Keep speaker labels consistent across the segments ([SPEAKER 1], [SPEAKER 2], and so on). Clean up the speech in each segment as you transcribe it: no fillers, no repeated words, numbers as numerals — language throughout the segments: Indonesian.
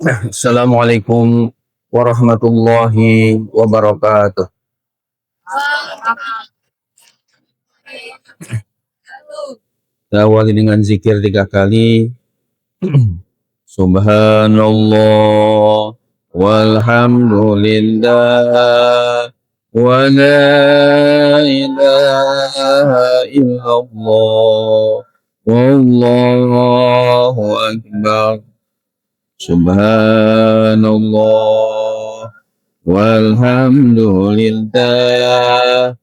[SPEAKER 1] Assalamualaikum warahmatullahi wabarakatuh. Kita awali dengan zikir 3 kali. Subhanallah walhamdulillah wa la ilaha illallah wallahu akbar. Subhanallah walhamdulillah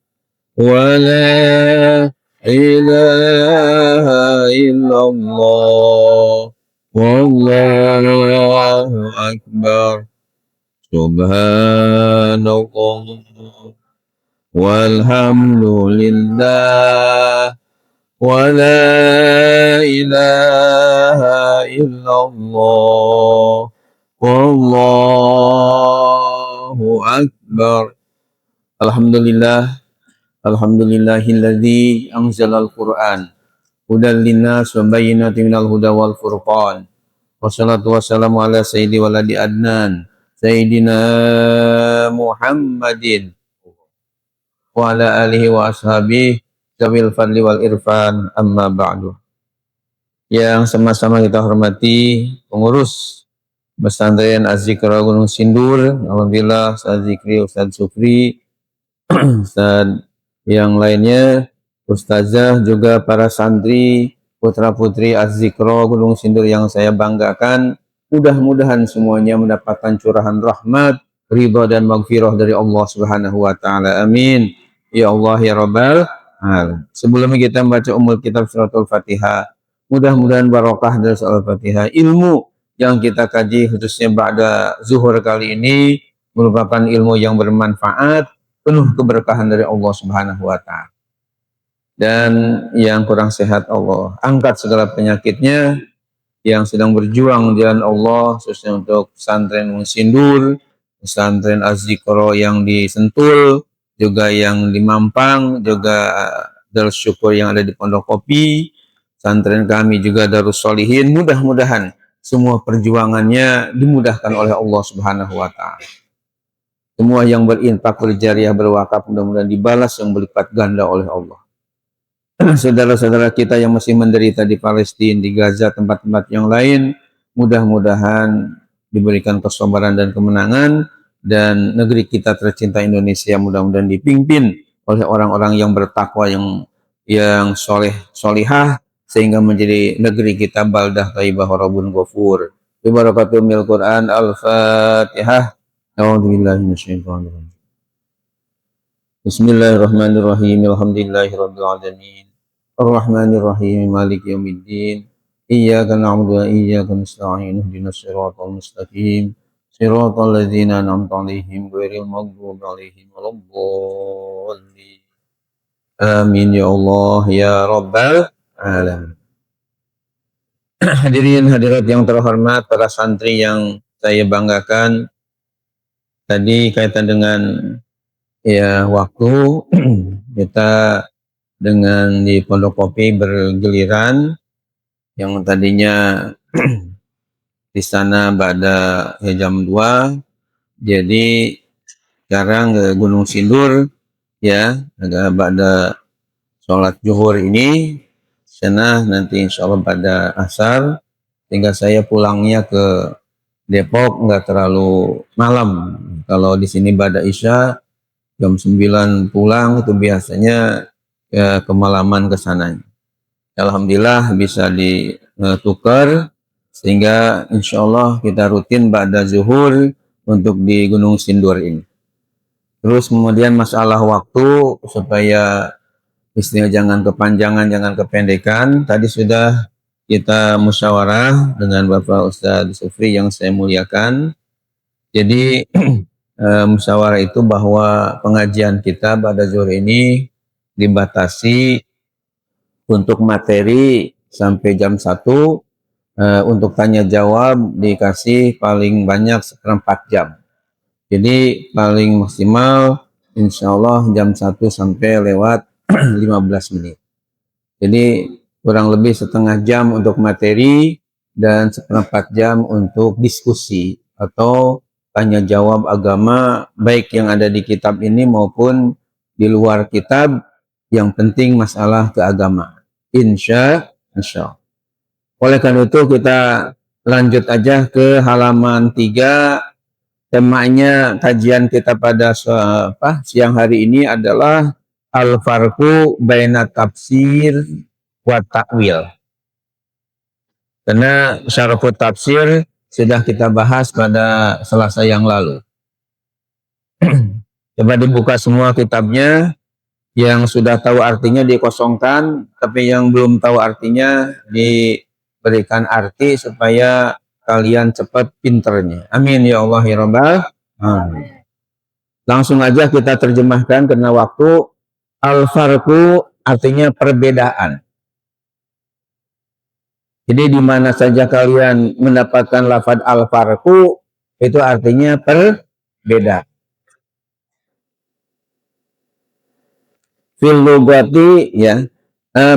[SPEAKER 1] wa la ilaha illallah wallahu akbar. Subhanallah walhamdulillah wa la ilaha illallah wallahu akbar. Alhamdulillah, alhamdulillahilladzi anzalal Qur'an hudan linnas wa bayyinatin minal huda wal furqan. Wassalatu wassalamu ala sayyidi waladi adnan sayyidina Muhammadin wa ala alihi wa ashabihi zawil fadli wal irfan, amma ba'du. Yang sama-sama kita hormati pengurus pesantren Az-Zikra Gunung Sindur, alhamdulillah Ustaz Zikri, Ustaz Sufri, Ustaz yang lainnya, Ustazah, juga para santri, putra-putri Az-Zikra Gunung Sindur yang saya banggakan. Mudah-mudahan semuanya mendapatkan curahan rahmat, ridha dan maghfirah dari Allah Subhanahu wa taala. Amin. Ya Allah ya Rabbal alamin. Sebelumnya kita membaca kitab suratul Fatihah. Mudah-mudahan barokah dari surat Al-Fatihah. Ilmu yang kita kaji khususnya ba'da zuhur kali ini merupakan ilmu yang bermanfaat, penuh keberkahan dari Allah Subhanahu wa taala. Dan yang kurang sehat Allah angkat segala penyakitnya. Yang sedang berjuang jalan Allah khususnya untuk pesantren Sindur, pesantren Az-Zikra yang di Sentul, juga yang di Mampang, juga Darus Syukur yang ada di Pondok Kopi, pesantren kami juga Darus Sholihin. Mudah-mudahan semua perjuangannya dimudahkan oleh Allah Subhanahu wa taala. Semua yang berinfak, berjariah, berwakaf mudah-mudahan dibalas yang berlipat ganda oleh Allah. Saudara-saudara kita yang masih menderita di Palestina, di Gaza, tempat-tempat yang lain, mudah-mudahan diberikan kesabaran dan kemenangan, dan negeri kita tercinta Indonesia mudah-mudahan dipimpin oleh orang-orang yang bertakwa, yang soleh, solihah, sehingga menjadi negeri kita baldah thayyibah rabbun ghafur. Bi barakatul Quran. Al-Fatihah. A'udzubillahi minasyaitonir rajim. Bismillahirrahmanirrahim. Alhamdulillahirabbil alamin. Ar-Rahmanir-Rahim. Maliki yaumiddin. Iyyaka na'budu wa iyyaka nasta'in. Ihdinas siratal mustaqim. Siratal ladzina an'amta 'alaihim ghairil maghdubi 'alaihim waladdallin. Amin ya Allah ya Rabbal alamin. Hadirin hadirat yang terhormat, para santri yang saya banggakan, tadi kaitan dengan waktu kita dengan di Pondok Kopi bergiliran, yang tadinya di sana pada jam 2, jadi sekarang ke Gunung Sindur agak pada sholat zuhur ini, sana nanti insya Allah pada asar, sehingga saya pulangnya ke Depok nggak terlalu malam. Kalau di sini pada isya jam 9 pulang, itu biasanya kemalaman ke sana. Alhamdulillah bisa ditukar, sehingga insya Allah kita rutin pada zuhur untuk di Gunung Sindur ini. Terus kemudian masalah waktu, supaya istilah jangan kepanjangan, jangan kependekan, tadi sudah kita musyawarah dengan Bapak Ustadz Sufri yang saya muliakan. Jadi musyawarah itu bahwa pengajian kita pada zuhur ini dibatasi untuk materi sampai jam 1, untuk tanya jawab dikasih paling banyak 4 jam. Jadi paling maksimal insya Allah jam 1 sampai lewat 15 menit. Jadi kurang lebih setengah jam untuk materi dan seperempat jam untuk diskusi atau tanya jawab agama, baik yang ada di kitab ini maupun di luar kitab, yang penting masalah keagamaan. Insya Allah. Oleh karena itu kita lanjut aja ke halaman 3. Temanya kajian kita pada siang hari ini adalah al-farqu baina tafsir wa ta'wil. Karena syarafut tafsir sudah kita bahas pada Selasa yang lalu. Coba dibuka semua kitabnya, yang sudah tahu artinya dikosongkan, tapi yang belum tahu artinya diberikan arti supaya kalian cepat pinternya. Amin ya Allah ya Rabbal alamin. Langsung aja kita terjemahkan karena waktu. Al-farqu artinya perbedaan. Jadi di mana saja kalian mendapatkan lafaz al-farqu, itu artinya perbedaan. Fil lugati ya,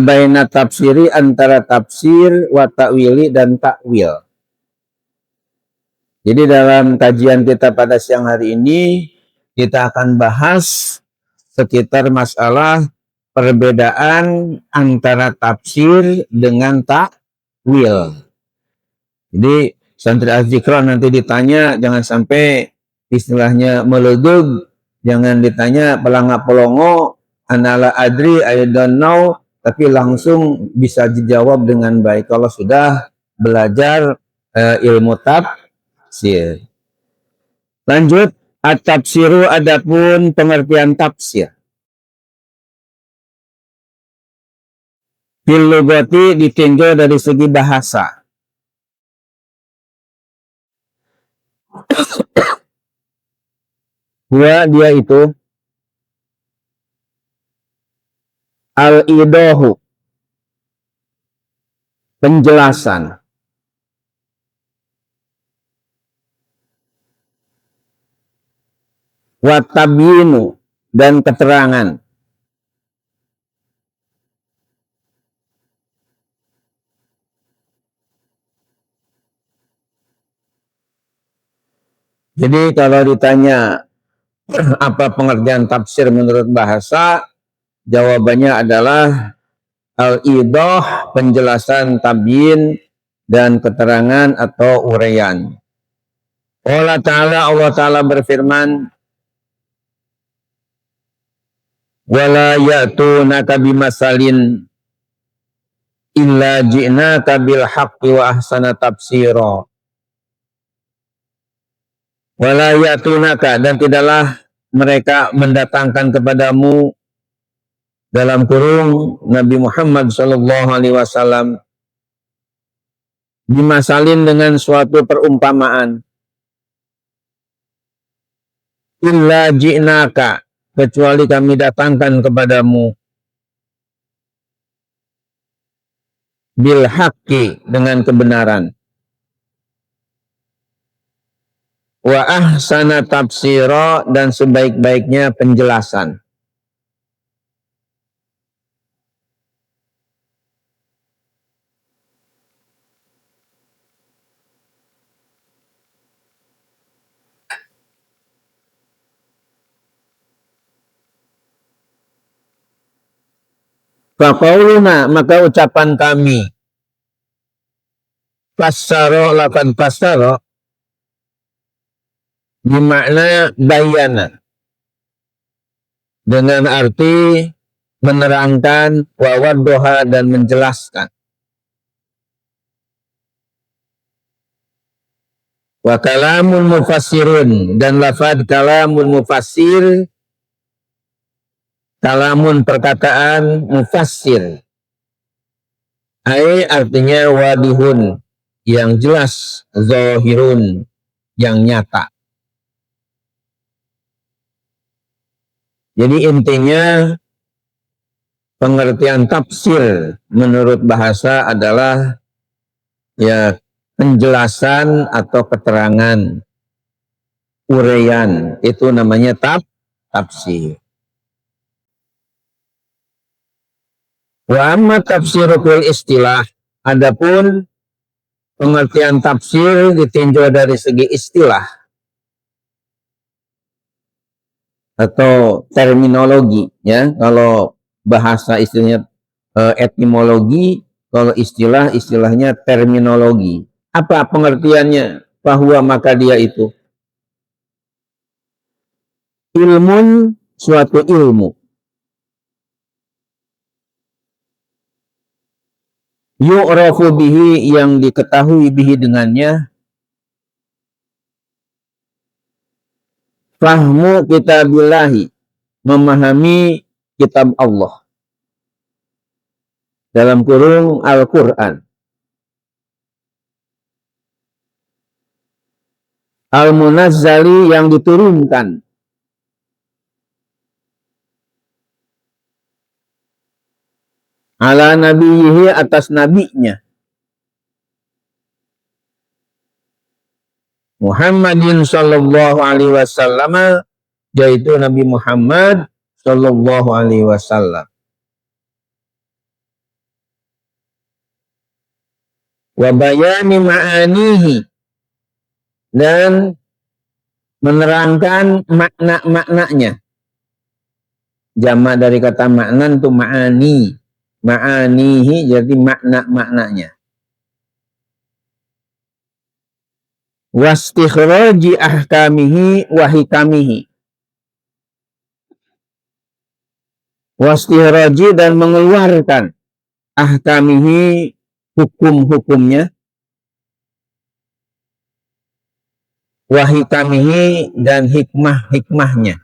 [SPEAKER 1] baina tafsiri, antara tafsir wa ta'wili dan ta'wil. Jadi dalam kajian kita pada siang hari ini kita akan bahas sekitar masalah perbedaan antara tafsir dengan ta'wil. Jadi santri al-zikra nanti ditanya jangan sampai istilahnya meledug, jangan ditanya pelangak pelongo, anala adri, I don't know, tapi langsung bisa dijawab dengan baik kalau sudah belajar ilmu tafsir. Lanjut, at-tafsiru adapun pengertian tafsir. Fil lugati ditinjau dari segi bahasa. Dia itu al-idahu, penjelasan. Wa tabyinu, dan keterangan. Jadi kalau ditanya apa pengertian tafsir menurut bahasa, jawabannya adalah al-idah, penjelasan, tabyin, dan keterangan atau uraian. Allah Ta'ala berfirman, wala ya'tunaka bimasalin illa ji'naka bil haqqi wa ahsana tafsira. Wala ya'tunaka, dan tidaklah mereka mendatangkan kepadamu, dalam kurung Nabi Muhammad SAW, bimasalin, dengan suatu perumpamaan, illa ji'naka, kecuali kami datangkan kepadamu, bil haqqi, dengan kebenaran, wa ahsana tafsira, dan sebaik-baiknya penjelasan. Faqauluna, maka ucapan kami, fassara, lakan fassara, bermakna bayana, dengan arti menerangkan, wa waddoha, dan menjelaskan. Wa kalamun mufassirun, dan lafad kalamun mufassir, kalamun perkataan, mufassir, artinya wadihun, yang jelas, zahirun, yang nyata. Jadi intinya pengertian tafsir menurut bahasa adalah ya penjelasan atau keterangan, uraian, itu namanya tafsir. Wa amma tafsirul istilah, adapun pengertian tafsir ditinjau dari segi istilah atau terminologi, ya. Kalau bahasa istilahnya etimologi, kalau istilahnya terminologi. Apa pengertiannya? Bahwa maka dia itu ilmun, suatu ilmu, yu'rafu bihi, yang diketahui bihi dengannya, fahmu kitabillahi, memahami kitab Allah, dalam kurung Al-Quran, al-munazzali, yang diturunkan, ala nabiyhi, atas nabinya, Muhammadin sallallahu alaihi wasallam, yaitu Nabi Muhammad sallallahu alaihi wasallam. Wa bayani ma'anihi, dan menerangkan makna-maknanya. Jamak dari kata maknan itu ma'ani. Ma'anihi jadi makna-maknanya. Wastikhraji ahkamihi wa hikamihi. Wastikhraji, dan mengeluarkan ahkamihi, hukum-hukumnya, wa hikamihi, dan hikmah-hikmahnya.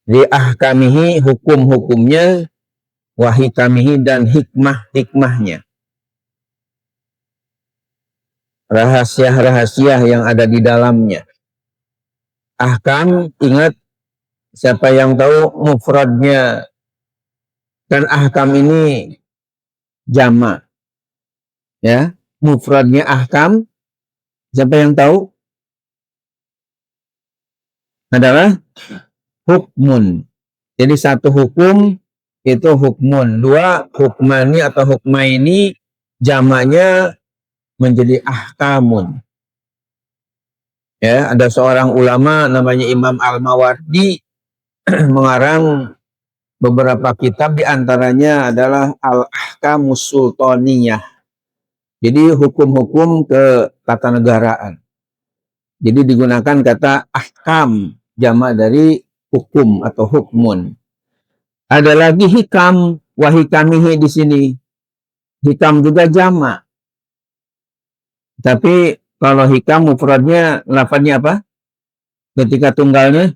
[SPEAKER 1] Di ahkamihi, hukum-hukumnya, wa hikamihi, dan hikmah-hikmahnya. Rahasia-rahasia yang ada di dalamnya. Ahkam, ingat, siapa yang tahu mufradnya, kan ahkam ini jamak, ya. Mufradnya ahkam, siapa yang tahu? Adalah hukmun. Jadi satu hukum itu hukmun, dua hukmani atau hukmaini, jamaknya menjadi ahkamun. Ya, ada seorang ulama namanya Imam Al-Mawardi mengarang beberapa kitab, diantaranya adalah Al-Ahkamus Sultaniyah. Jadi hukum-hukum ketatanegaraan. Jadi digunakan kata ahkam, jamak dari hukum atau hukmun. Ada lagi hikam, wahikamihi di sini. Hikam juga jamak. Tapi kalau hikam mufradnya lafadznya apa? Ketika tunggalnya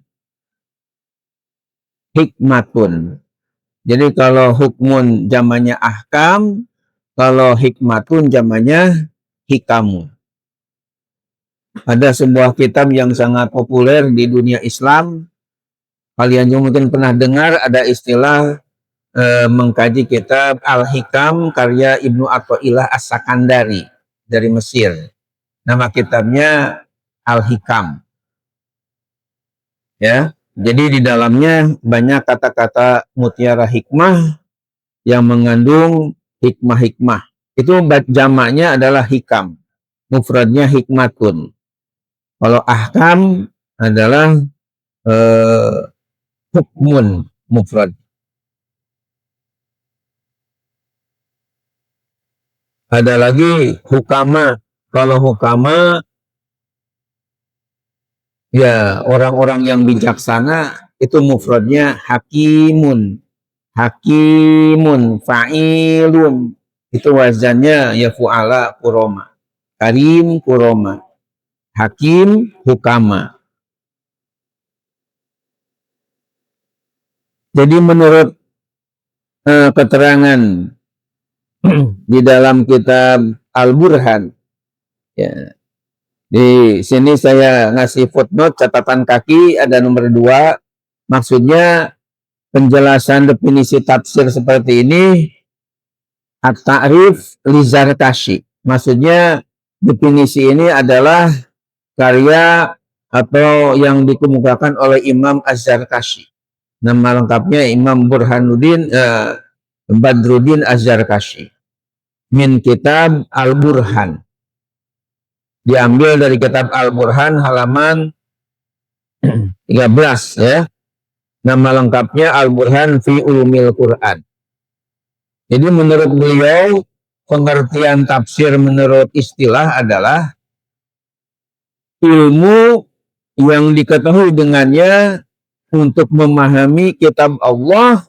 [SPEAKER 1] hikmatun. Jadi kalau hukmun jamaknya ahkam, kalau hikmatun jamaknya hikamu. Ada sebuah kitab yang sangat populer di dunia Islam. Kalian juga mungkin pernah dengar ada istilah mengkaji kitab Al-Hikam karya Ibnu Athaillah As-Sakandari dari Mesir. Nama kitabnya Al-Hikam. Ya, jadi di dalamnya banyak kata-kata mutiara hikmah yang mengandung hikmah-hikmah. Itu jamaknya adalah hikam. Mufradnya hikmatun. Kalau ahkam adalah hukmun mufrad. Ada lagi hukama. Kalau hukama, ya orang-orang yang bijaksana, itu mufradnya hakimun. Hakimun, fa'ilun. Itu wazannya ya fu'ala kuroma. Karim kuroma. Hakim hukama. Jadi menurut keterangan di dalam kitab Al-Burhan, ya, di sini saya ngasih footnote, catatan kaki, ada nomor 2. Maksudnya penjelasan definisi tafsir seperti ini, at-ta'rif li Zarkashi. Maksudnya definisi ini adalah karya atau yang dikemukakan oleh Imam Az-Zarkashi. Nama lengkapnya Imam Burhanuddin Badruddin Az-Zarkashi. min kitab Al-Burhan. Diambil dari kitab Al-Burhan halaman 13 ya. Nama lengkapnya Al-Burhan fi Ulumil Quran. Jadi menurut beliau pengertian tafsir menurut istilah adalah ilmu yang diketahui dengannya untuk memahami kitab Allah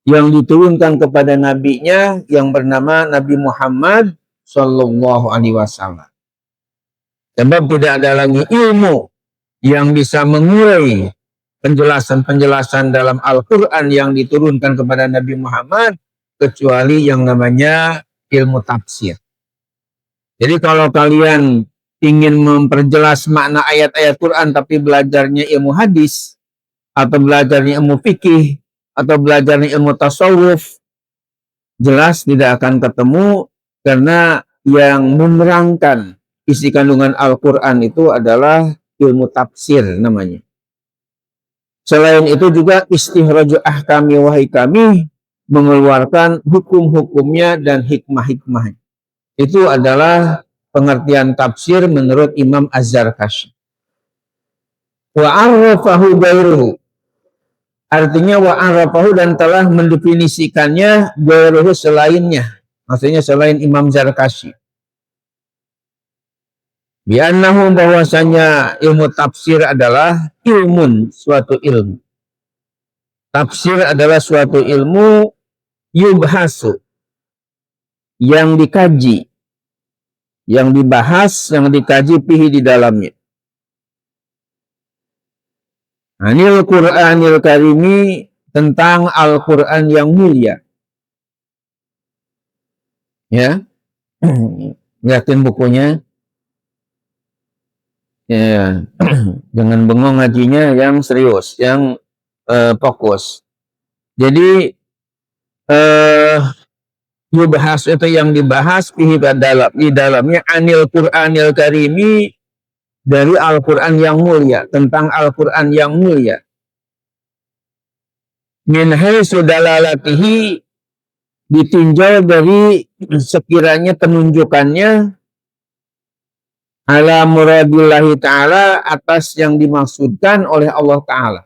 [SPEAKER 1] yang diturunkan kepada nabinya yang bernama Nabi Muhammad Sallallahu Alaihi Wasallam. Sebab tidak ada lagi ilmu yang bisa mengurai penjelasan-penjelasan dalam Al-Quran yang diturunkan kepada Nabi Muhammad kecuali yang namanya ilmu tafsir. Jadi kalau kalian ingin memperjelas makna ayat-ayat Quran tapi belajarnya ilmu hadis atau belajarnya ilmu fikih atau belajarnya ilmu tasawuf, jelas tidak akan ketemu karena yang menerangkan isi kandungan Al-Quran itu adalah ilmu tafsir namanya. Selain itu juga istikhraju ahkami wa hikami, mengeluarkan hukum-hukumnya dan hikmah-hikmahnya. Itu adalah pengertian tafsir menurut Imam Az-Zarkashi. Wa arrafahu ghairuhu. Artinya wa arrafahu dan telah mendefinisikannya ghairuhu selainnya. Maksudnya selain Imam Zarkashi. Bi'annahu bahwasanya ilmu tafsir adalah ilmun, suatu ilmu. Tafsir adalah suatu ilmu yubhasu, yang dikaji, yang dibahas, yang dikaji pihi di dalamnya. Anil Qur'anil Karimi, tentang Al-Quran yang mulia. Ya, lihatin bukunya. Ya, jangan bengong ngajinya, yang serius, yang fokus. Jadi yubhas itu yang dibahas di dalamnya anil Qur'anil Karimi, dari Al-Quran yang mulia, tentang Al-Quran yang mulia. Min haitsu dalalatihi, ditinjau dari sekiranya penunjukannya ala muradillahi ta'ala, atas yang dimaksudkan oleh Allah Ta'ala.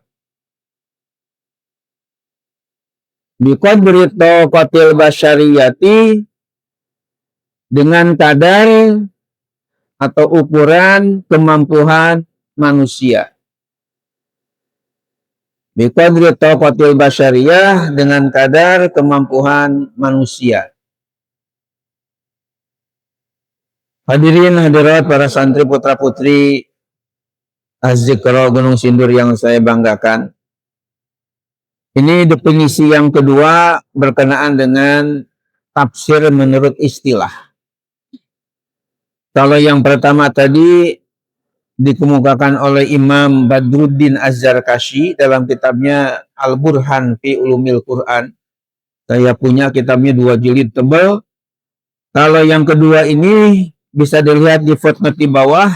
[SPEAKER 1] Biqadri taqatil basyariyati, dengan kadar atau ukuran kemampuan manusia. Biqadri taqatil basyariyah, dengan kadar kemampuan manusia. Hadirin hadirat para santri putra putri Az-Zikra Gunung Sindur yang saya banggakan. Ini definisi yang kedua berkenaan dengan tafsir menurut istilah. Kalau yang pertama tadi dikemukakan oleh Imam Badruddin Az-Zarkashi dalam kitabnya Al-Burhan fi Ulumil Quran. Saya punya kitabnya 2 jilid tebal. Kalau yang kedua ini bisa dilihat di footnote di bawah,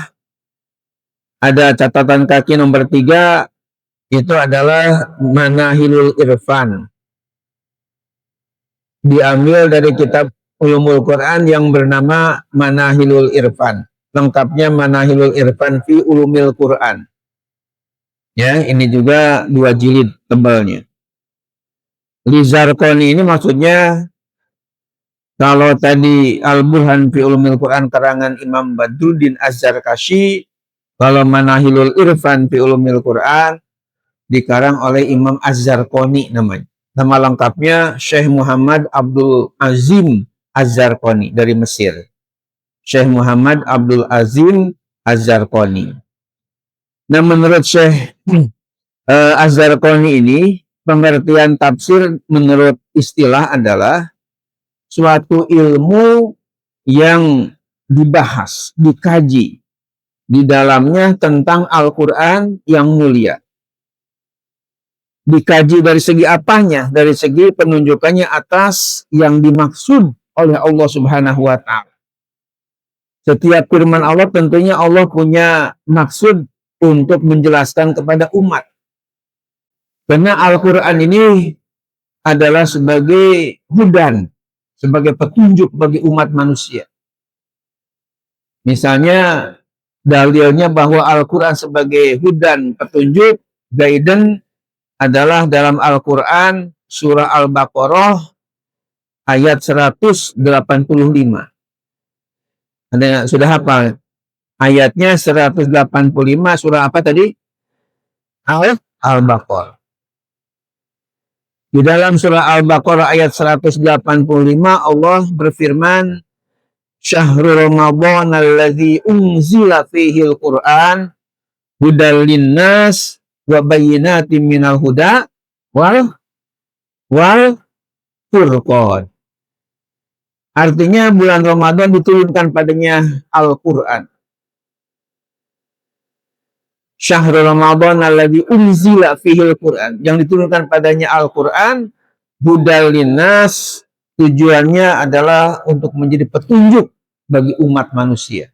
[SPEAKER 1] ada catatan kaki nomor 3, itu adalah Manahilul Irfan. Diambil dari kitab Ulumul Quran yang bernama Manahilul Irfan. Lengkapnya Manahilul Irfan fi Ulumil Quran. Ya, ini juga 2 jilid tebalnya. Lizarqoni ini maksudnya, kalau tadi Al-Burhan fi Ulumil Quran karangan Imam Badruddin Az-Zarkashi, kalau Manahilul Irfan fi Ulumil Quran dikarang oleh Imam Az-Zarqoni namanya. Nama lengkapnya Syekh Muhammad Abdul Azim Az-Zarqoni dari Mesir. Syekh Muhammad Abdul Azim Az-Zarqoni. Nah, menurut Syekh Az-Zarqoni ini, pengertian tafsir menurut istilah adalah suatu ilmu yang dibahas, dikaji di dalamnya tentang Al-Quran yang mulia. Dikaji dari segi apanya? Dari segi penunjukannya atas yang dimaksud oleh Allah Subhanahu wa Ta'ala. Setiap firman Allah tentunya Allah punya maksud untuk menjelaskan kepada umat. Karena Al-Quran ini adalah sebagai hudan, sebagai petunjuk bagi umat manusia. Misalnya dalilnya bahwa Al-Quran sebagai hudan, petunjuk, guidance adalah dalam Al-Quran surah Al-Baqarah ayat 185. Ada sudah hafal? Ayatnya 185 surah apa tadi? Al-Baqarah. Di dalam surah Al-Baqarah ayat 185 Allah berfirman, Syahrul Ramadan alladzi unzila fihi al-Qur'an hudal linnas wa bayyinatin minal huda wal furqan. Artinya bulan Ramadan diturunkan padanya Al-Quran. Syahrul Ramadan alladzi unzila fihi al-Quran, yang diturunkan padanya Al-Quran, hudal linnas, tujuannya adalah untuk menjadi petunjuk bagi umat manusia.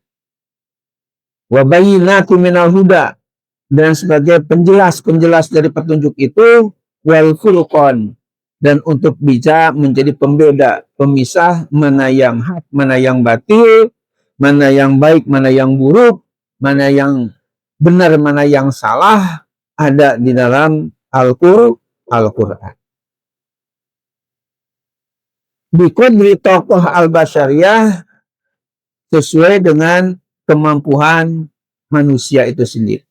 [SPEAKER 1] Wa bayyinatin minal huda, dan sebagai penjelas dari petunjuk itu, wal furqan, dan untuk bisa menjadi pembeda, pemisah mana yang hak, mana yang batil, mana yang baik, mana yang buruk, mana yang benar, mana yang salah, ada di dalam Al-Quran. Biqadri tokoh al-basyariyah, sesuai dengan kemampuan manusia itu sendiri.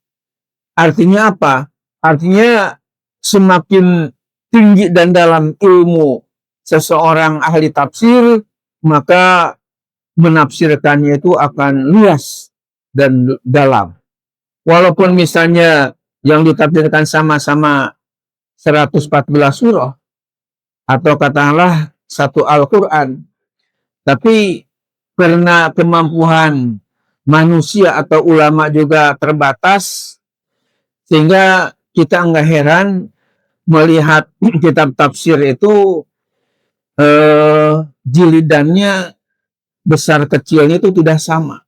[SPEAKER 1] Artinya apa? Artinya semakin tinggi dan dalam ilmu seseorang ahli tafsir, maka menafsirkannya itu akan luas dan dalam. Walaupun misalnya yang ditafsirkan sama-sama 114 surah, atau katakanlah satu Al-Quran, tapi karena kemampuan manusia atau ulama juga terbatas, sehingga kita nggak heran melihat kitab tafsir itu jilidannya besar kecilnya itu tidak sama.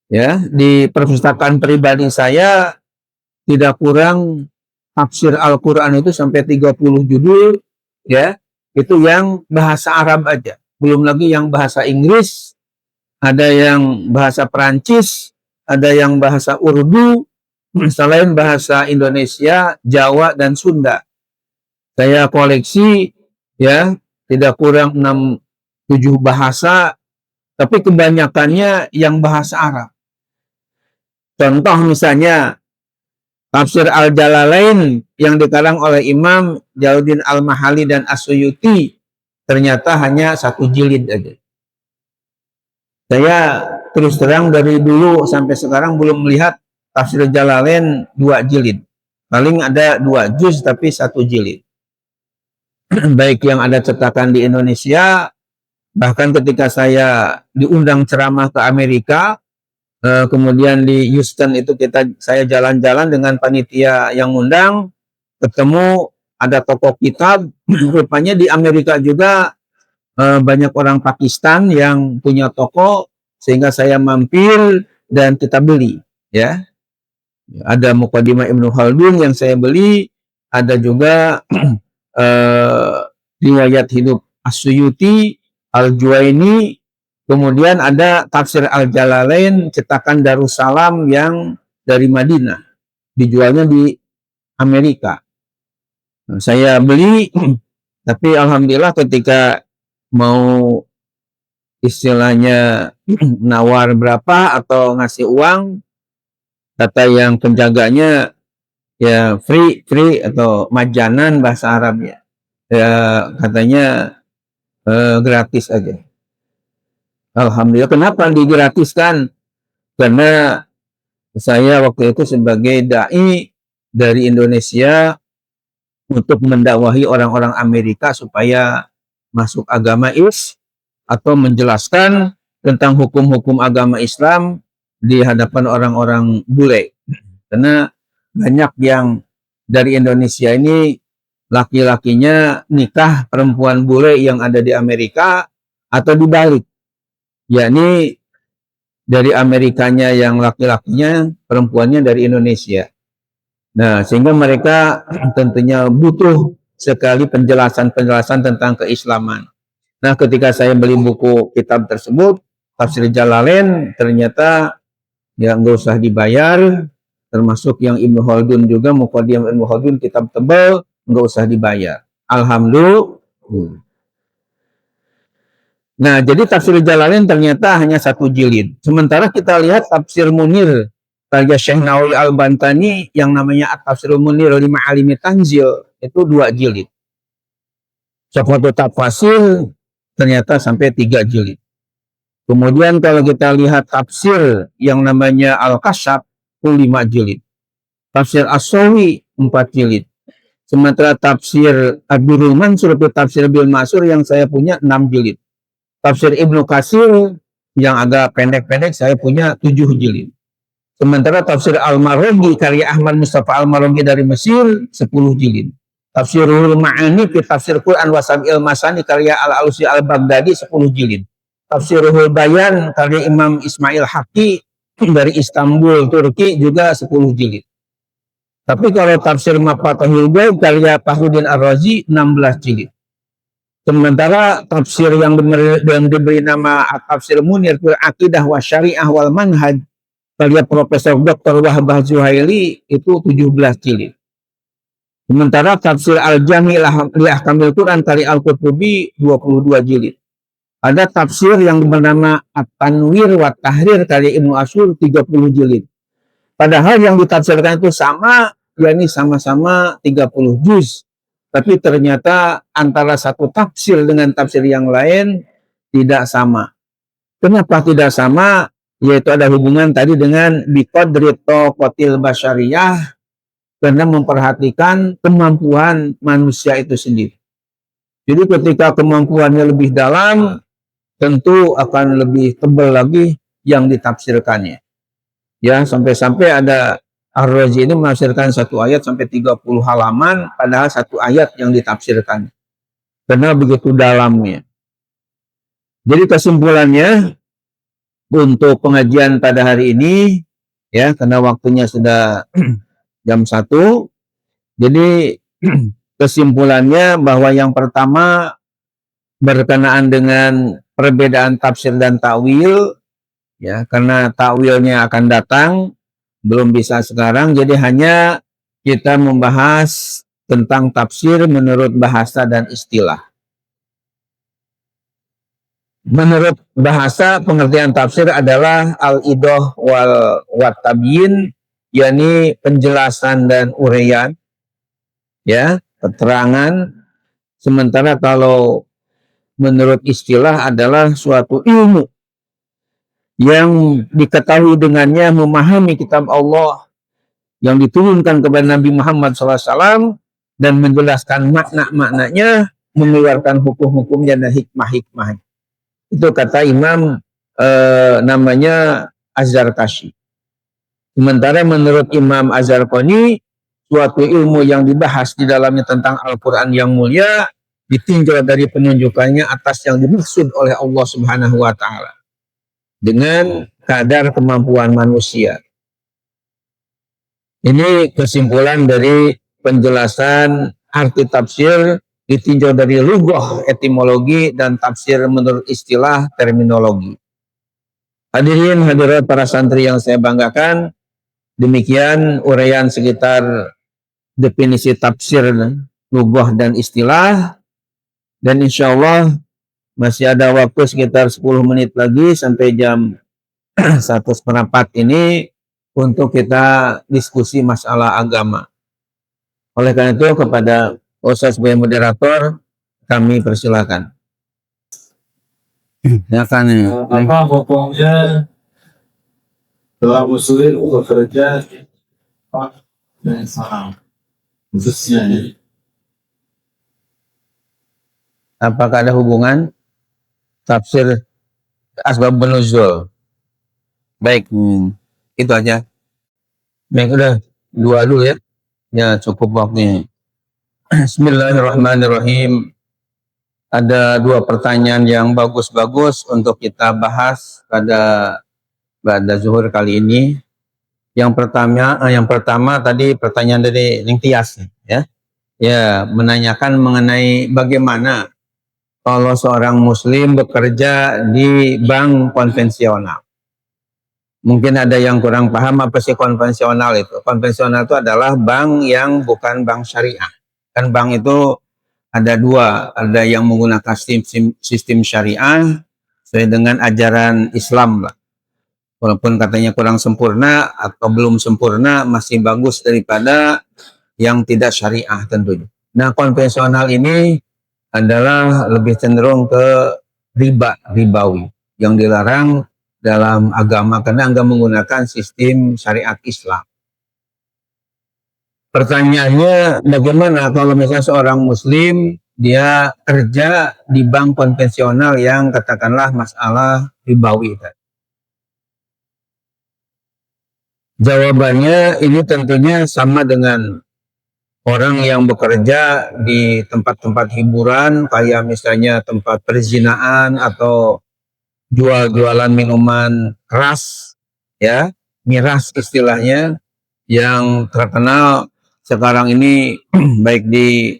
[SPEAKER 1] Ya, di perpustakaan pribadi saya tidak kurang tafsir Al-Quran itu sampai 30 judul, ya, itu yang bahasa Arab aja. Belum lagi yang bahasa Inggris, ada yang bahasa Perancis, ada yang bahasa Urdu, selain bahasa Indonesia, Jawa, dan Sunda. Saya koleksi, ya, tidak kurang 6-7 bahasa, tapi kebanyakannya yang bahasa Arab. Contoh misalnya, tafsir Al-Jalalain yang dikarang oleh Imam Jalaluddin Al-Mahali dan As-Suyuti, ternyata hanya 1 jilid aja. Saya terus terang dari dulu sampai sekarang belum melihat tafsir Jalalain 2 jilid. Paling ada 2 juz tapi 1 jilid. Baik yang ada cetakan di Indonesia, bahkan ketika saya diundang ceramah ke Amerika, kemudian di Houston itu saya jalan-jalan dengan panitia yang undang, ketemu ada toko kitab, rupanya di Amerika juga banyak orang Pakistan yang punya toko, sehingga saya mampir dan kita beli, ya. Ada Muqaddimah Ibnu Khaldun yang saya beli, ada juga riwayat hidup As-Suyuti, Al-Juwaini, kemudian ada tafsir Al-Jalalain cetakan Darussalam yang dari Madinah, dijualnya di Amerika. Saya beli, tapi alhamdulillah ketika mau istilahnya nawar berapa atau ngasih uang, kata yang penjaganya, ya free atau majanan bahasa Arabnya, ya katanya gratis aja. Alhamdulillah. Kenapa digratiskan? Karena saya waktu itu sebagai dai dari Indonesia untuk mendakwahi orang-orang Amerika supaya masuk agama atau menjelaskan tentang hukum-hukum agama Islam di hadapan orang-orang bule. Karena banyak yang dari Indonesia ini laki-lakinya nikah perempuan bule yang ada di Amerika, atau dibalik, yakni dari Amerikanya yang laki-lakinya, perempuannya dari Indonesia. Nah, sehingga mereka tentunya butuh sekali penjelasan-penjelasan tentang keislaman. Nah, ketika saya beli buku kitab tersebut, Tafsir Jalalain, ternyata ya nggak usah dibayar, termasuk yang Ibnu Khaldun juga, Muqaddimah Ibnu Khaldun, kitab tebal, nggak usah dibayar. Alhamdulillah. Nah, jadi Tafsir Jalalain ternyata hanya 1 jilid. Sementara kita lihat Tafsir Munir karya Syekh Nawawi Al-Bantani yang namanya At-Tafsir Munir li Ma'alimi Tanzil itu 2 jilid. Sofatu Tafsir ternyata sampai 3 jilid. Kemudian kalau kita lihat tafsir yang namanya Al-Kasyaf itu 5 jilid. Tafsir As-Sawi 4 jilid. Sementara tafsir Abdurrul Mansur atau tafsir Bil Masur yang saya punya 6 jilid. Tafsir Ibnu Katsir yang agak pendek-pendek saya punya 7 jilid. Sementara tafsir Al-Maraghi karya Ahmad Mustafa Al-Maraghi dari Mesir 10 jilid. Tafsirul Ma'ani fi Tafsir Quran wa Sab'il Masani karya Al-Alusi Al-Baghdadi 10 jilid. Tafsirul Bayan karya Imam Ismail Haqqi dari Istanbul, Turki juga 10 jilid. Tapi kalau tafsir Mafatihul Ghaib karya Fakhruddin Ar-Razi 16 jilid. Sementara tafsir yang diberi nama Tafsir Munir fil Aqidah wa Syariah wal Manhaj karya Profesor Dr. Wahbah Zuhaili itu 17 jilid. Sementara tafsir Al-Jami' li Ahkamil Quran karya Al-Qurtubi 22 jilid. Ada tafsir yang bernama At-Tanwir wa Tahrir karya Ibnu Asyur 30 jilid. Padahal yang ditafsirkan itu sama, yakni sama-sama 30 juz. Tapi ternyata antara satu tafsir dengan tafsir yang lain tidak sama. Kenapa tidak sama? Yaitu ada hubungan tadi dengan biqadri taqatil basyariyah, karena memperhatikan kemampuan manusia itu sendiri. Jadi ketika kemampuannya lebih dalam, tentu akan lebih tebal lagi yang ditafsirkannya. Ya, sampai-sampai ada Ar-Razi ini menafsirkan 1 ayat sampai 30 halaman, padahal 1 ayat yang ditafsirkan. Karena begitu dalamnya. Jadi kesimpulannya, untuk pengajian pada hari ini, ya, karena waktunya sudah jam 1, jadi kesimpulannya bahwa yang pertama berkenaan dengan perbedaan tafsir dan takwil, ya, karena takwilnya akan datang, belum bisa sekarang, jadi hanya kita membahas tentang tafsir menurut bahasa dan istilah. Menurut bahasa, pengertian tafsir adalah al-idah wal tabyin, yakni penjelasan dan uraian, ya, keterangan. Sementara kalau menurut istilah adalah suatu ilmu yang diketahui dengannya memahami kitab Allah yang diturunkan kepada Nabi Muhammad SAW dan menjelaskan makna-maknanya, mengeluarkan hukum-hukumnya dan hikmah-hikmahnya. Itu kata Imam namanya Az-Zarkashi. Sementara menurut Imam Az-Zarqani, suatu ilmu yang dibahas di dalamnya tentang Al-Quran yang mulia ditinjau dari penunjukannya atas yang dimaksud oleh Allah Subhanahu wa Ta'ala dengan kadar kemampuan manusia. Ini kesimpulan dari penjelasan arti tafsir ditinjau dari lughah, etimologi, dan tafsir menurut istilah terminologi. Hadirin hadirat para santri yang saya banggakan, demikian uraian sekitar definisi tafsir, lughah, dan istilah. Dan insya Allah masih ada waktu sekitar 10 menit lagi sampai jam 1:15 ini untuk kita diskusi masalah agama. Oleh karena itu kepada Ustaz sebagai moderator kami persilakan. Ya kan,
[SPEAKER 2] Apa hukumnya dalam muslim bekerja Pak dan Islam khususnya ya?
[SPEAKER 1] apakah ada hubungan tafsir asbabun nuzul? Baik, itu aja. Baik, udah 2 dulu ya. Ya cukup waktunya. Bismillahirrahmanirrahim. Ada 2 pertanyaan yang bagus-bagus untuk kita bahas pada zuhur kali ini. Yang pertama tadi pertanyaan dari Ning Tias, ya. Ya, menanyakan mengenai bagaimana kalau seorang muslim bekerja di bank konvensional. Mungkin ada yang kurang paham apa sih konvensional itu. Konvensional itu adalah bank yang bukan bank syariah. Kan bank itu ada dua, ada yang menggunakan sistem syariah sesuai dengan ajaran Islam lah. Walaupun katanya kurang sempurna atau belum sempurna, masih bagus daripada yang tidak syariah tentunya. Nah, konvensional ini adalah lebih cenderung ke ribawi yang dilarang dalam agama karena enggak menggunakan sistem syariat Islam. Pertanyaannya, bagaimana kalau misalnya seorang muslim dia kerja di bank konvensional yang katakanlah masalah ribawi? Jawabannya ini tentunya sama dengan orang yang bekerja di tempat-tempat hiburan kayak misalnya tempat perzinaan atau jual-jualan minuman keras, ya, miras istilahnya, yang terkenal sekarang ini baik di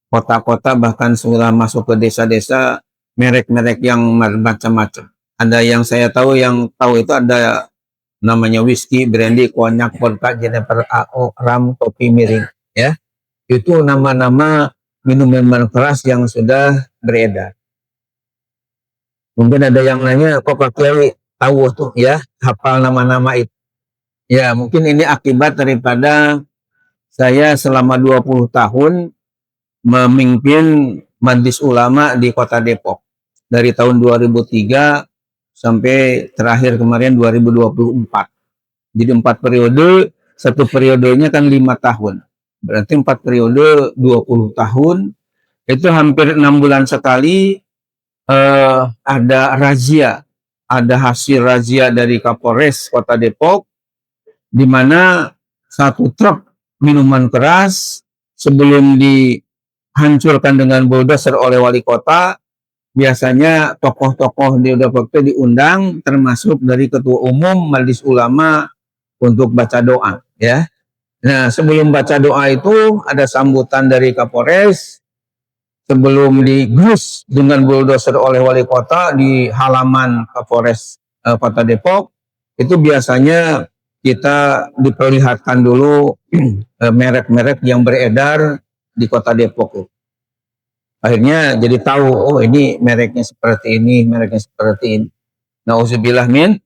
[SPEAKER 1] kota-kota bahkan sudah masuk ke desa-desa, merek-merek yang macam-macam. Ada yang saya tahu, itu ada namanya whisky, brandy, konyak, vodka, Jennifer AO, ram, kopi, miring, ya. Itu nama-nama minuman keras yang sudah beredar. Mungkin ada yang nanya, kok Pak Kiai tahu tuh ya, hafal nama-nama itu. Ya, mungkin ini akibat daripada saya selama 20 tahun memimpin Majelis Ulama di Kota Depok. Dari tahun 2003 sampai terakhir kemarin 2024. Jadi 4 periode, satu periodenya kan 5 tahun. Berarti 4 periode 20 tahun, itu hampir 6 bulan sekali ada razia, ada hasil razia dari Kapolres Kota Depok, di mana satu truk minuman keras sebelum dihancurkan dengan bulldozer oleh wali kota, biasanya tokoh-tokoh di Depok itu diundang, termasuk dari Ketua Umum Majelis Ulama untuk baca doa, ya. Nah, sebelum baca doa itu ada sambutan dari Kapolres. Sebelum digerus dengan bulldozer oleh wali kota di halaman Kapolres Kota Depok, itu biasanya kita diperlihatkan dulu merek-merek yang beredar di Kota Depok. Akhirnya jadi tahu, oh ini mereknya seperti ini, mereknya seperti ini. Nauzubillah min.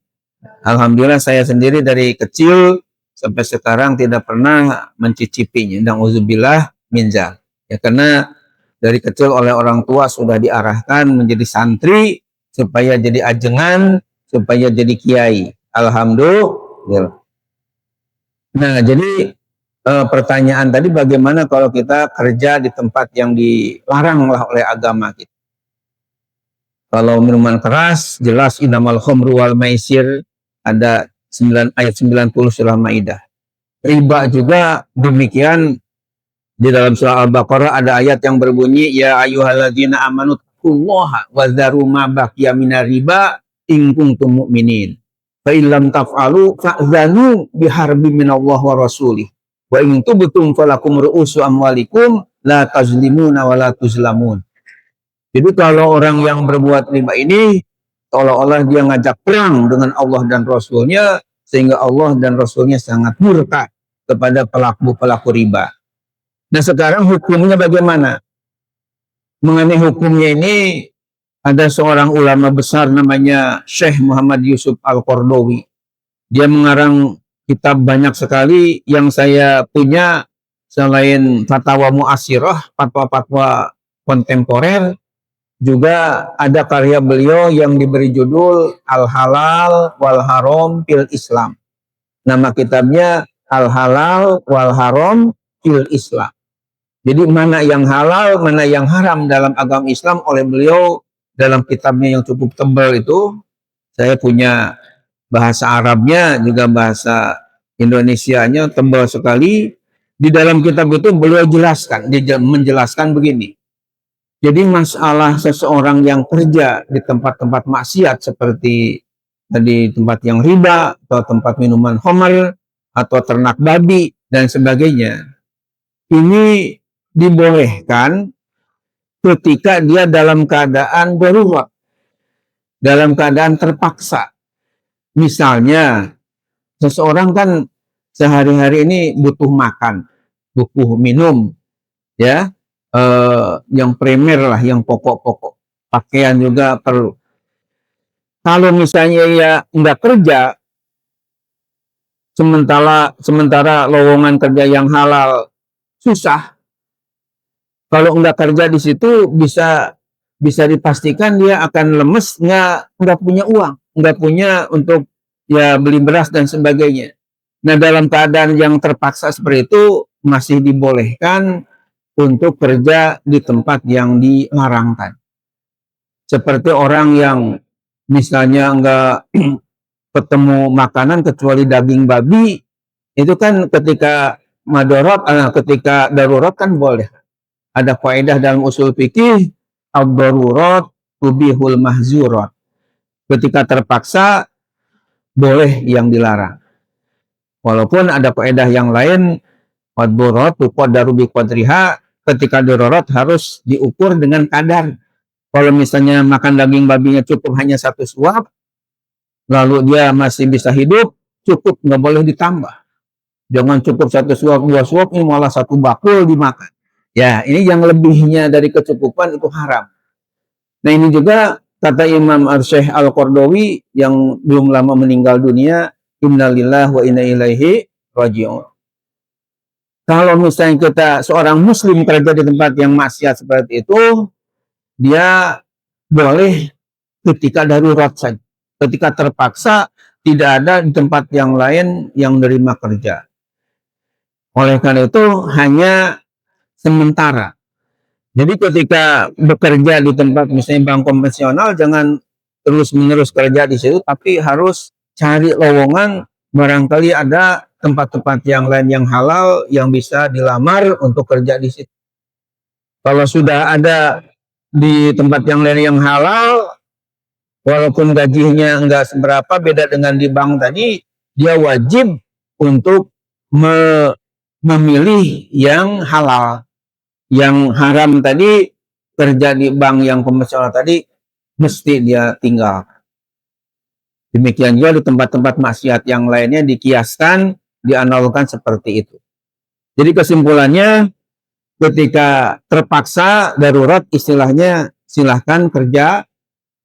[SPEAKER 1] Alhamdulillah saya sendiri dari kecil sampai sekarang tidak pernah mencicipinya. Nauzubillah min dzalik. Ya, karena dari kecil oleh orang tua sudah diarahkan menjadi santri supaya jadi ajengan, supaya jadi kiai. Alhamdulillah. Nah, jadi pertanyaan tadi, bagaimana kalau kita kerja di tempat yang dilarang oleh agama kita? Kalau minuman keras, jelas innamal khamru wal maisir, ada ayat 90 surah Maidah. Riba juga demikian. Di dalam surah Al-Baqarah ada ayat yang berbunyi, ya ayyuhalladzina amanu taqullaha wa dzaru ma baqiya minar riba in kuntum mu'minin. Fa illam taf'alu fa'zanu biharbin minallahi wa rasulih. Wa in tubtum falakum ru'usu amwalikum la tazlimuna wa la tuzlamun. Jadi kalau orang yang berbuat riba ini seolah-olah dia ngajak perang dengan Allah dan Rasulnya, sehingga Allah dan Rasulnya sangat murka kepada pelaku-pelaku riba. Nah, sekarang hukumnya bagaimana? Mengenai hukumnya ini, ada seorang ulama besar namanya Syekh Muhammad Yusuf Al-Qardawi. Dia mengarang kitab banyak sekali. Yang saya punya, selain fatwa mu'asirah, fatwa-fatwa kontemporer, juga ada karya beliau yang diberi judul Al-Halal wal Haram fil Islam. Nama kitabnya Al-Halal wal Haram fil Islam. Jadi mana yang halal, mana yang haram dalam agama Islam oleh beliau dalam kitabnya yang cukup tebal itu. Saya punya bahasa Arabnya, juga bahasa Indonesianya tebal sekali. Di dalam kitab itu beliau menjelaskan begini. Jadi masalah seseorang yang kerja di tempat-tempat maksiat seperti tadi tempat yang riba, atau tempat minuman khamar, atau ternak babi, dan sebagainya. Ini dibolehkan ketika dia dalam keadaan darurat, dalam keadaan terpaksa. Misalnya, seseorang kan sehari-hari ini butuh makan, butuh minum, ya, yang primer lah, yang pokok-pokok. Pakaian juga perlu. Kalau misalnya ya nggak kerja, sementara lowongan kerja yang halal susah. Kalau nggak kerja di situ bisa dipastikan dia akan lemes, nggak punya uang, nggak punya untuk ya beli beras dan sebagainya. Nah, dalam keadaan yang terpaksa seperti itu masih dibolehkan untuk kerja di tempat yang dilarangkan. Seperti orang yang misalnya nggak ketemu makanan kecuali daging babi, itu kan ketika ketika darurat kan boleh. Ada faedah dalam usul fikih, ad-darurat tubihul mahzurat. Ketika terpaksa boleh yang dilarang. Walaupun ada faedah yang lain, ad-darurat tuqaddaru biqadriha, ketika darurat harus diukur dengan kadar. Kalau misalnya makan daging babinya cukup hanya 1 suap, lalu dia masih bisa hidup, cukup, nggak boleh ditambah. Jangan cukup 1 suap, 2 suap, ini malah 1 bakul dimakan. Ya, ini yang lebihnya dari kecukupan itu haram. Nah, ini juga kata Imam Syekh Al-Qardawi yang belum lama meninggal dunia, innalillahi wa inna ilaihi raji'un. Kalau misalnya kita seorang muslim kerja di tempat yang maksiat seperti itu, dia boleh ketika darurat saja. Ketika terpaksa, tidak ada di tempat yang lain yang menerima kerja. Oleh karena itu, hanya sementara. Jadi ketika bekerja di tempat misalnya bank konvensional, jangan terus-menerus kerja di situ, tapi harus cari lowongan, barangkali ada tempat-tempat yang lain yang halal yang bisa dilamar untuk kerja di situ. Kalau sudah ada di tempat yang lain yang halal, walaupun gajinya enggak seberapa, beda dengan di bank tadi, dia wajib untuk memilih yang halal. Yang haram tadi, kerja di bank yang konvensional tadi, mesti dia tinggal. Demikian juga di tempat-tempat maksiat yang lainnya dikiaskan, dianalogkan seperti itu. Jadi kesimpulannya, ketika terpaksa darurat, istilahnya silahkan kerja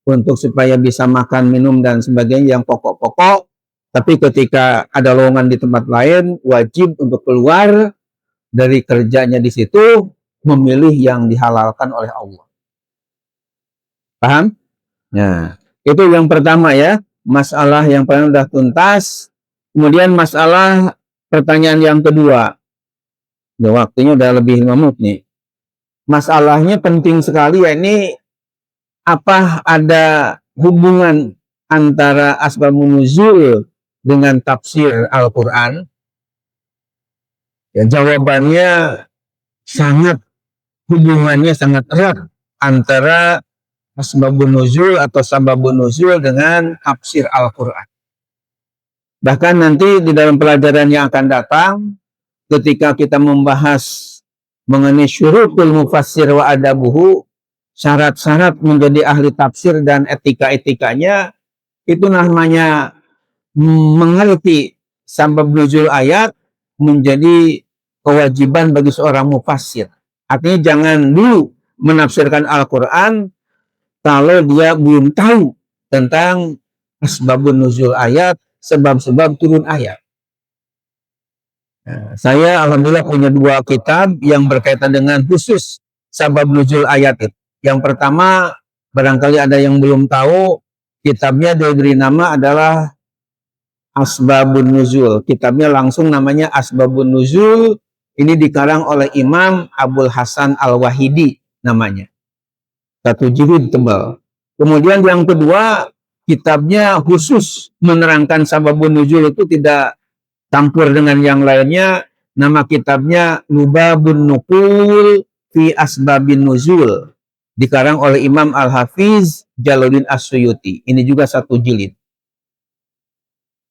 [SPEAKER 1] untuk supaya bisa makan, minum, dan sebagainya yang pokok-pokok. Tapi ketika ada lowongan di tempat lain, wajib untuk keluar dari kerjanya di situ, memilih yang dihalalkan oleh Allah. Paham? Nah, itu yang pertama ya, masalah yang paling udah tuntas. Kemudian masalah pertanyaan yang kedua. Ya, waktunya udah lebih 5 menit nih. Masalahnya penting sekali, ya ini apa ada hubungan antara asbabun nuzul dengan tafsir Al-Quran? Ya, jawabannya hubungannya sangat erat antara asbabun nuzul atau sababun nuzul dengan tafsir Al-Quran. Bahkan nanti di dalam pelajaran yang akan datang, ketika kita membahas mengenai syurutul mufassir wa adabuhu, syarat-syarat menjadi ahli tafsir dan etika-etikanya, itu namanya mengerti sabab nuzul ayat menjadi kewajiban bagi seorang mufassir. Artinya jangan dulu menafsirkan Al-Quran kalau dia belum tahu tentang asbabun nuzul ayat, sebab-sebab turun ayat. Nah, saya alhamdulillah punya 2 kitab yang berkaitan dengan khusus sabab nuzul ayat itu. Yang pertama, barangkali ada yang belum tahu, kitabnya diberi nama adalah Asbabun Nuzul. Kitabnya langsung namanya Asbabun Nuzul. Ini dikarang oleh Imam Abul Hasan Al-Wahidi namanya. 1 jilid tebal. Kemudian yang kedua, kitabnya khusus menerangkan sababun nuzul, itu tidak campur dengan yang lainnya. Nama kitabnya Lubabun Nuqul fi Asbabin Nuzul. Dikarang oleh Imam Al-Hafiz Jalaluddin As-Suyuti. Ini juga 1 jilid.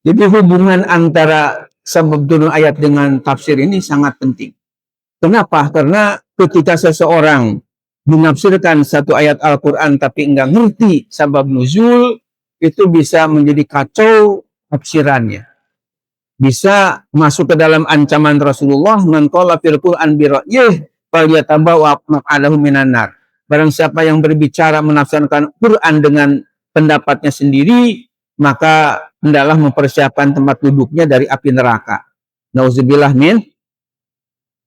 [SPEAKER 1] Jadi hubungan antara sabab turun ayat dengan tafsir ini sangat penting. Kenapa? Karena ketika seseorang menafsirkan satu ayat Al-Quran tapi enggak ngerti sabab nuzul, itu bisa menjadi kacau tafsirannya. Bisa masuk ke dalam ancaman Rasulullah, man qala fil Qur'an bi ra'yih falyatabawa maq'adahu minan nar. Barang siapa yang berbicara menafsirkan Quran dengan pendapatnya sendiri, maka hendaklah mempersiapkan tempat duduknya dari api neraka. Nauzubillah min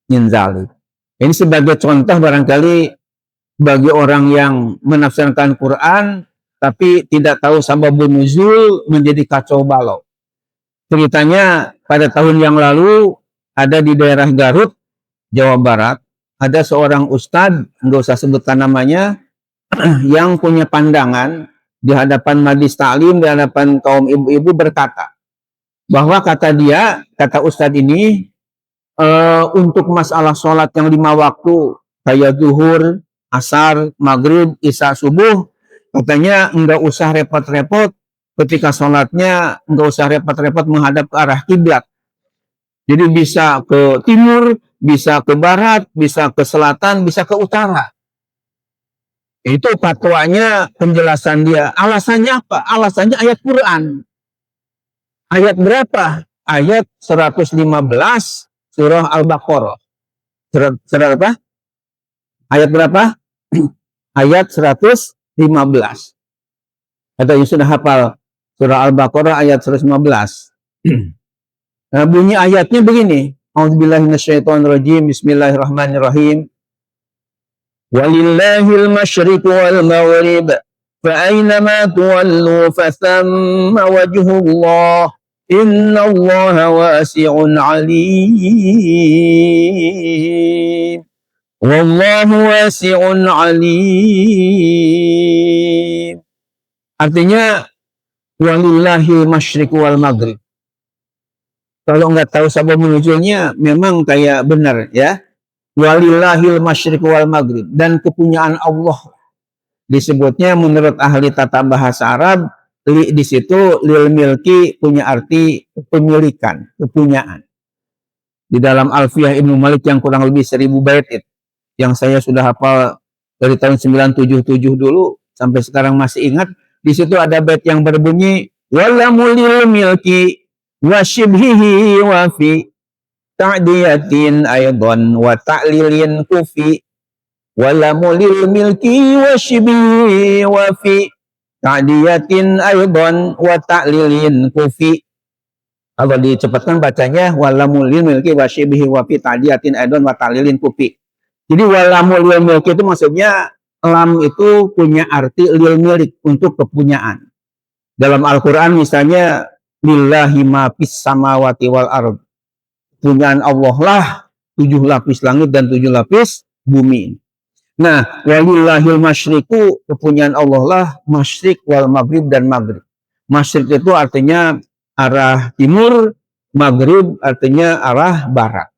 [SPEAKER 1] zalik. Ini sebagai contoh barangkali bagi orang yang menafsirkan Quran tapi tidak tahu sababun nuzul, menjadi kacau balau. Ceritanya pada tahun yang lalu ada di daerah Garut, Jawa Barat, ada seorang ustadz, nggak usah sebutkan namanya, yang punya pandangan di hadapan majlis taklim, di hadapan kaum ibu-ibu berkata bahwa kata dia, kata ustadz ini, untuk masalah sholat yang 5 waktu kayak zuhur, asar, maghrib, isya, subuh, katanya nggak usah repot-repot ketika sholatnya, nggak usah repot-repot menghadap ke arah kiblat. Jadi bisa ke timur, bisa ke barat, bisa ke selatan, bisa ke utara. Itu fatwanya, penjelasan dia. Alasannya apa? Alasannya ayat Quran. Ayat berapa? Ayat 115 surah Al-Baqarah. Surah apa? Ayat berapa? Ayat 115. Atau yang sudah hafal surah Al-Baqarah ayat 115. Nah, bunyi ayatnya begini. A'udzubillahi minasyaitonirrajim. Bismillahirrahmanirrahim. Walillahil masyriqu wal maghrib. Fa aynama tuwallu fathamma wajhullah. Innallaha wasi'un 'alim. Wallahu wasi'un 'alim. Artinya walillahil masyriqu wal maghrib. Kalau nggak tahu sabab nuzulnya, memang kayak benar ya. Walillahil masyriq wal maghrib, dan kepunyaan Allah. Disebutnya menurut ahli tata bahasa Arab, di situ lil milki punya arti kepemilikan, kepunyaan. Di dalam Alfiyah Ibnu Malik yang kurang lebih 1000 bait yang saya sudah hafal dari tahun 977 dulu sampai sekarang masih ingat, di situ ada bait yang berbunyi walamulil milki wa shibhihi wa fi ta'diyatin aydan wa ta'lilin kufi walamulil milki wa shibhihi wa fi ta'diyatin aydan wa ta'lilin kufi. Kalau dicepatkan bacanya walamulil milki wa shibhihi wa fi ta'diyatin aydan wa ta'lilin kufi. Jadi walamulil milki itu maksudnya lam itu punya arti lil milik, untuk kepunyaan. Dalam Al-Quran misalnya lillahi ma fis samawati wal ard. Punyaan Allah lah 7 lapis langit dan 7 lapis bumi. Nah, walillahil masyriqu, kepunyaan Allah lah masyriq wal maghrib dan maghrib. Masyriq itu artinya arah timur, maghrib artinya arah barat.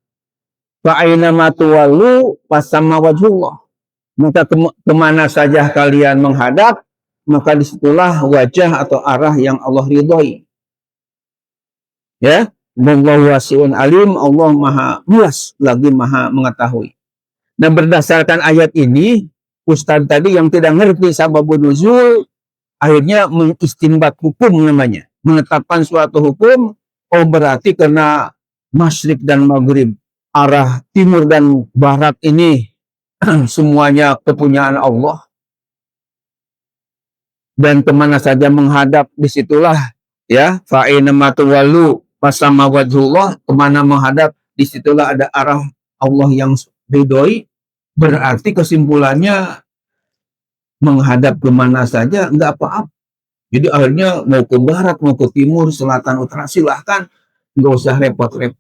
[SPEAKER 1] Fa aina ma tuwallu fasamma wajhullah. Maka kemana saja kalian menghadap, maka disitulah wajah atau arah yang Allah ridhoi. Ya, wallahu wasi'un alim, Allah maha luas lagi maha mengetahui. Nah, berdasarkan ayat ini, Ustadz tadi yang tidak ngerti sababun nuzul, akhirnya mengistinbat hukum namanya. Menetapkan suatu hukum, oh berarti karena masyrik dan maghrib, arah timur dan barat ini, semuanya kepunyaan Allah. Dan kemana saja menghadap, disitulah ya, fa'inama tuwallu fasamma wajhullah, kemana menghadap, disitulah ada arah Allah yang ridhoi. Berarti kesimpulannya menghadap kemana saja enggak apa-apa. Jadi akhirnya mau ke barat, mau ke timur, selatan, utara, silahkan, nggak usah repot-repot.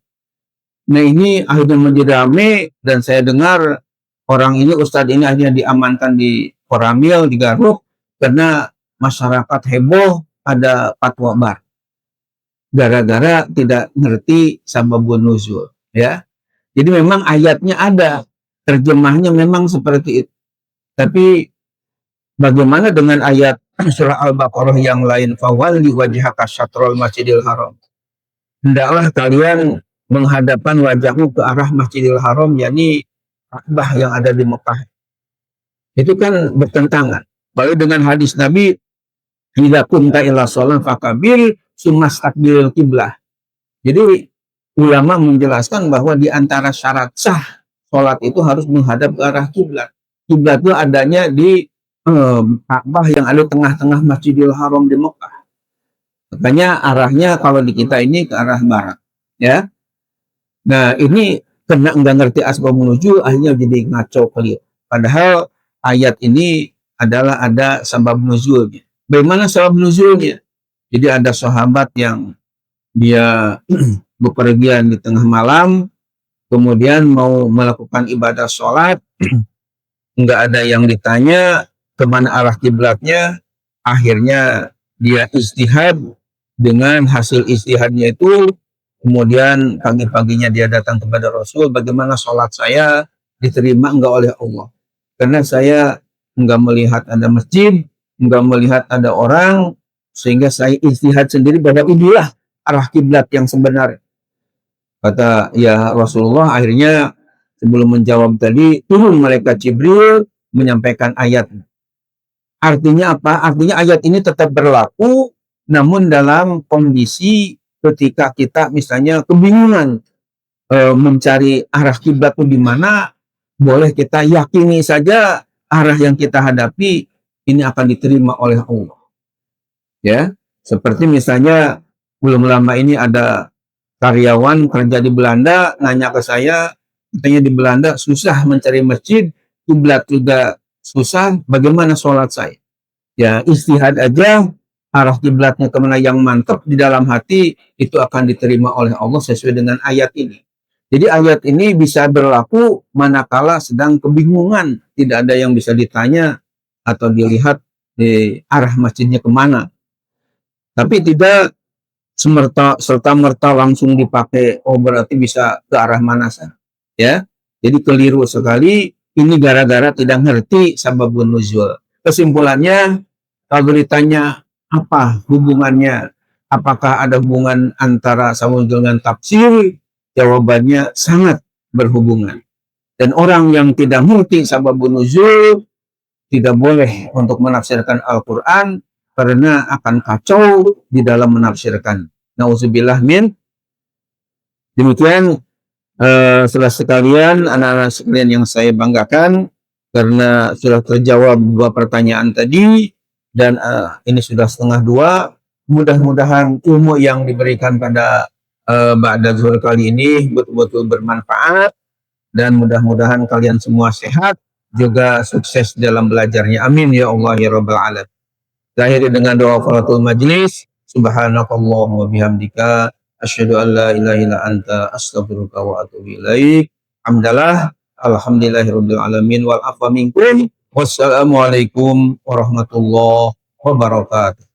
[SPEAKER 1] Nah, ini akhirnya menjadi ramai, dan saya dengar orang ini, Ustadz ini akhirnya diamankan di Koramil, di Garut, karena masyarakat heboh ada fatwa bar. Gara-gara tidak ngerti sababun nuzul, ya. Jadi memang ayatnya ada, terjemahnya memang seperti itu. Tapi bagaimana dengan ayat surah Al-Baqarah yang lain, fawalli wajhaka syatrul masjidil haram. Hendaklah kalian menghadapkan wajahmu ke arah Masjidil Haram, yakni Ka'bah yang ada di Mekah. Itu kan bertentangan. Lalu dengan hadis Nabi, idza kunta ila shalah fakabbir summa istaqbilil qiblah. Jadi ulama menjelaskan bahwa di antara syarat sah sholat itu harus menghadap ke arah kiblat. Kiblat itu adanya di Ka'bah yang ada tengah-tengah Masjidil Haram di Mekah. Makanya arahnya kalau di kita ini ke arah barat, ya. Nah ini kena nggak ngerti asbabun nuzul, akhirnya jadi ngaco keliru. Padahal ayat ini adalah ada sebab nuzulnya. Bagaimana sebab nuzulnya? Jadi ada sahabat yang dia bepergian di tengah malam, kemudian mau melakukan ibadah sholat, nggak ada yang ditanya kemana arah kiblatnya, akhirnya dia istihad, dengan hasil istihadnya itu, kemudian pagi-paginya dia datang kepada Rasul, bagaimana sholat saya diterima enggak oleh Allah? Karena saya enggak melihat ada masjid, enggak melihat ada orang, sehingga saya istihad sendiri bahwa inilah arah kiblat yang sebenarnya. Kata ya Rasulullah, akhirnya sebelum menjawab tadi, turun malaikat Jibril menyampaikan ayat. Artinya apa? Artinya ayat ini tetap berlaku, namun dalam kondisi ketika kita misalnya kebingungan mencari arah kiblat itu di mana, boleh kita yakini saja arah yang kita hadapi ini akan diterima oleh Allah. Ya, seperti misalnya belum lama ini ada karyawan kerja di Belanda nanya ke saya, katanya di Belanda susah mencari masjid, kiblat juga susah, bagaimana sholat saya? Ya istihad aja, arah kiblatnya kemana yang mantap di dalam hati, itu akan diterima oleh Allah sesuai dengan ayat ini. Jadi ayat ini bisa berlaku manakala sedang kebingungan, tidak ada yang bisa ditanya atau dilihat di arah masjidnya kemana. Tapi tidak serta-merta langsung dipakai, oh berarti bisa ke arah mana sah. Ya, jadi keliru sekali, ini gara-gara tidak ngerti sababun nuzul. Kesimpulannya, kalau ditanya apa hubungannya, apakah ada hubungan antara sababun nuzul dengan tafsir, jawabannya sangat berhubungan. Dan orang yang tidak ngerti sababun nuzul tidak boleh untuk menafsirkan Al-Quran, karena akan kacau di dalam menafsirkan. Nauzubillah min. Demikian setelah sekalian, anak-anak sekalian yang saya banggakan, karena sudah terjawab 2 pertanyaan tadi, dan ini sudah 1:30. Mudah-mudahan ilmu yang diberikan pada Ba'da Zuhur kali ini betul-betul bermanfaat, dan mudah-mudahan kalian semua sehat, juga sukses dalam belajarnya. Amin ya Allah ya Rabbal Alamin. Akhiri dengan doa qaratul majlis. Subhanakallahumma bihamdika asyhadu an la ilaha illa anta astaghfiruka wa atubu ilaik. Hamdalah, alhamdulillahirabbil alamin wal afwa minkum. Wassalamualaikum warahmatullahi wabarakatuh.